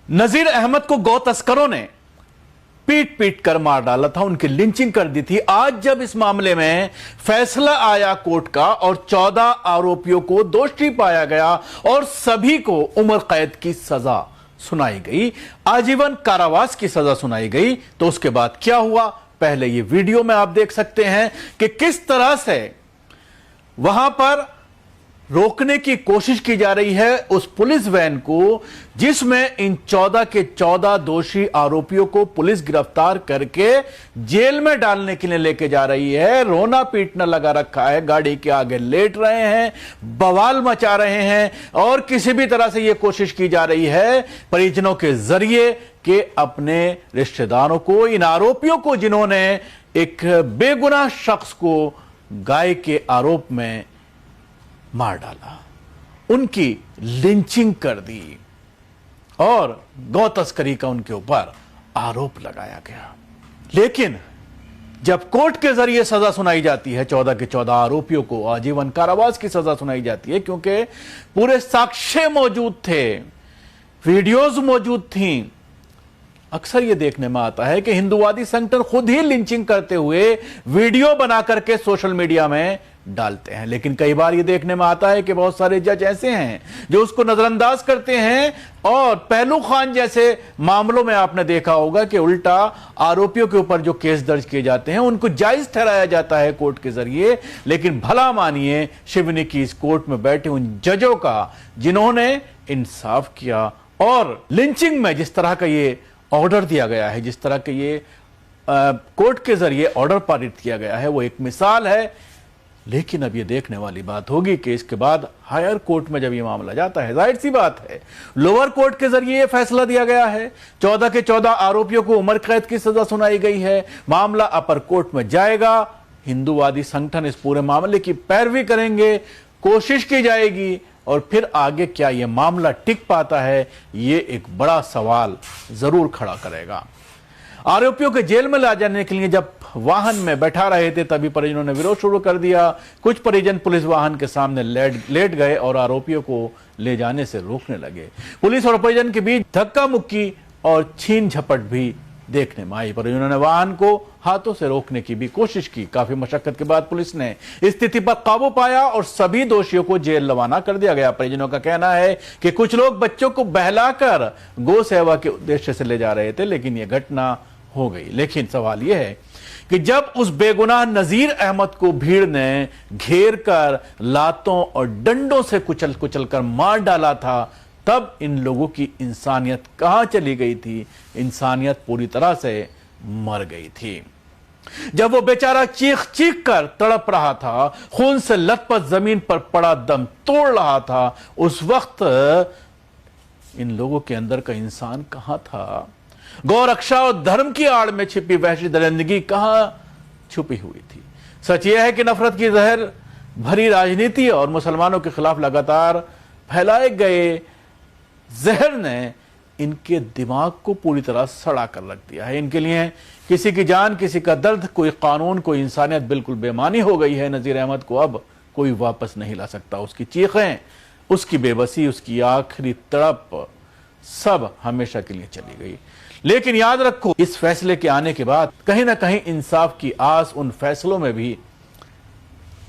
नजीर अहमद को गौ तस्करों ने पीट पीट कर मार डाला था, उनकी लिंचिंग कर दी थी। आज जब इस मामले में फैसला आया कोर्ट का और 14 आरोपियों को दोषी पाया गया और सभी को उम्र कैद की सजा सुनाई गई, आजीवन कारावास की सजा सुनाई गई, तो उसके बाद क्या हुआ पहले ये वीडियो में आप देख सकते हैं कि किस तरह से वहां पर रोकने की कोशिश की जा रही है उस पुलिस वैन को जिसमें इन 14 के 14 दोषी आरोपियों को पुलिस गिरफ्तार करके जेल में डालने के लिए लेके जा रही है। रोना पीटना लगा रखा है, गाड़ी के आगे लेट रहे हैं, बवाल मचा रहे हैं और किसी भी तरह से यह कोशिश की जा रही है परिजनों के जरिए कि अपने रिश्तेदारों को, इन आरोपियों को जिन्होंने एक बेगुनाह शख्स को गाय के आरोप में मार डाला, उनकी लिंचिंग कर दी और गौ तस्करी का उनके ऊपर आरोप लगाया गया। लेकिन जब कोर्ट के जरिए सजा सुनाई जाती है 14 के 14 आरोपियों को आजीवन कारावास की सजा सुनाई जाती है, क्योंकि पूरे साक्ष्य मौजूद थे, वीडियोज मौजूद थी। अक्सर यह देखने में आता है कि हिंदूवादी संगठन खुद ही लिंचिंग करते हुए वीडियो बना करके सोशल मीडिया में डालते हैं, लेकिन कई बार यह देखने में आता है कि बहुत सारे जज ऐसे हैं जो उसको नजरअंदाज करते हैं और पहलू खान जैसे मामलों में आपने देखा होगा कि उल्टा आरोपियों के ऊपर जो केस दर्ज किए जाते हैं उनको जायज ठहराया जाता है कोर्ट के जरिए। लेकिन भला मानिए शिवनी की इस कोर्ट में बैठे उन जजों का जिन्होंने इंसाफ किया और लिंचिंग में जिस तरह का ये ऑर्डर दिया गया है, जिस तरह के ये कोर्ट के जरिए ऑर्डर पारित किया गया है, वो एक मिसाल है। लेकिन अब ये देखने वाली बात होगी कि इसके बाद हायर कोर्ट में जब ये मामला जाता है, जाहिर सी बात है लोअर कोर्ट के जरिए ये फैसला दिया गया है, 14 के 14 आरोपियों को उम्र कैद की सजा सुनाई गई है, मामला अपर कोर्ट में जाएगा। हिंदूवादी संगठन इस पूरे मामले की पैरवी करेंगे, कोशिश की जाएगी और फिर आगे क्या यह मामला टिक पाता है, ये एक बड़ा सवाल जरूर खड़ा करेगा। आरोपियों के जेल में ला जाने के लिए जब वाहन में बैठा रहे थे तभी परिजनों ने विरोध शुरू कर दिया। कुछ परिजन पुलिस वाहन के सामने लेट गए और आरोपियों को ले जाने से रोकने लगे। पुलिस और परिजन के बीच धक्का मुक्की और छीन झपट भी देखने में आई। परिजनों ने वाहन को हाथों से रोकने की भी कोशिश की। काफी मशक्कत के बाद पुलिस ने स्थिति पर काबू पाया और सभी दोषियों को जेल रवाना कर दिया गया। परिजनों का कहना है कि कुछ लोग बच्चों को बहलाकर गौ सेवा के उद्देश्य से ले जा रहे थे, लेकिन यह घटना हो गई। लेकिन सवाल यह है कि जब उस बेगुनाह नजीर अहमद को भीड़ ने घेर कर लातों और डंडों से कुचल कुचल कर मार डाला था, तब इन लोगों की इंसानियत कहां चली गई थी? इंसानियत पूरी तरह से मर गई थी। जब वो बेचारा चीख चीख कर तड़प रहा था, खून से लथपथ जमीन पर पड़ा दम तोड़ रहा था, उस वक्त इन लोगों के अंदर का इंसान कहां था? गौ रक्षा और धर्म की आड़ में छिपी वहशी दरिंदगी कहां छुपी हुई थी? सच यह है कि नफरत की जहर भरी राजनीति और मुसलमानों के खिलाफ लगातार फैलाए गए जहर ने इनके दिमाग को पूरी तरह सड़ा कर रख दिया है। इनके लिए किसी की जान, किसी का दर्द, कोई कानून, कोई इंसानियत बिल्कुल बेमानी हो गई है। नजीर अहमद को अब कोई वापस नहीं ला सकता। उसकी चीखें, उसकी बेबसी, उसकी आखिरी तड़प सब हमेशा के लिए चली गई। लेकिन याद रखो, इस फैसले के आने के बाद कहीं ना कहीं इंसाफ की आस उन फैसलों में भी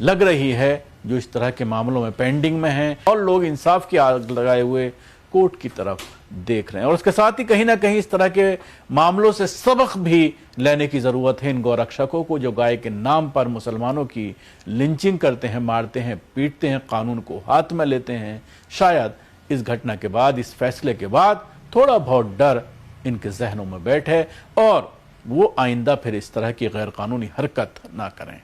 लग रही है जो इस तरह के मामलों में पेंडिंग में हैं और लोग इंसाफ की आग लगाए हुए कोर्ट की तरफ देख रहे हैं। और उसके साथ ही कहीं ना कहीं इस तरह के मामलों से सबक भी लेने की जरूरत है इन गौरक्षकों को जो गाय के नाम पर मुसलमानों की लिंचिंग करते हैं, मारते हैं, पीटते हैं, कानून को हाथ में लेते हैं। शायद इस घटना के बाद, इस फैसले के बाद थोड़ा बहुत डर इनके जहनों में बैठे और वो आइंदा फिर इस तरह की गैर कानूनी हरकत ना करें।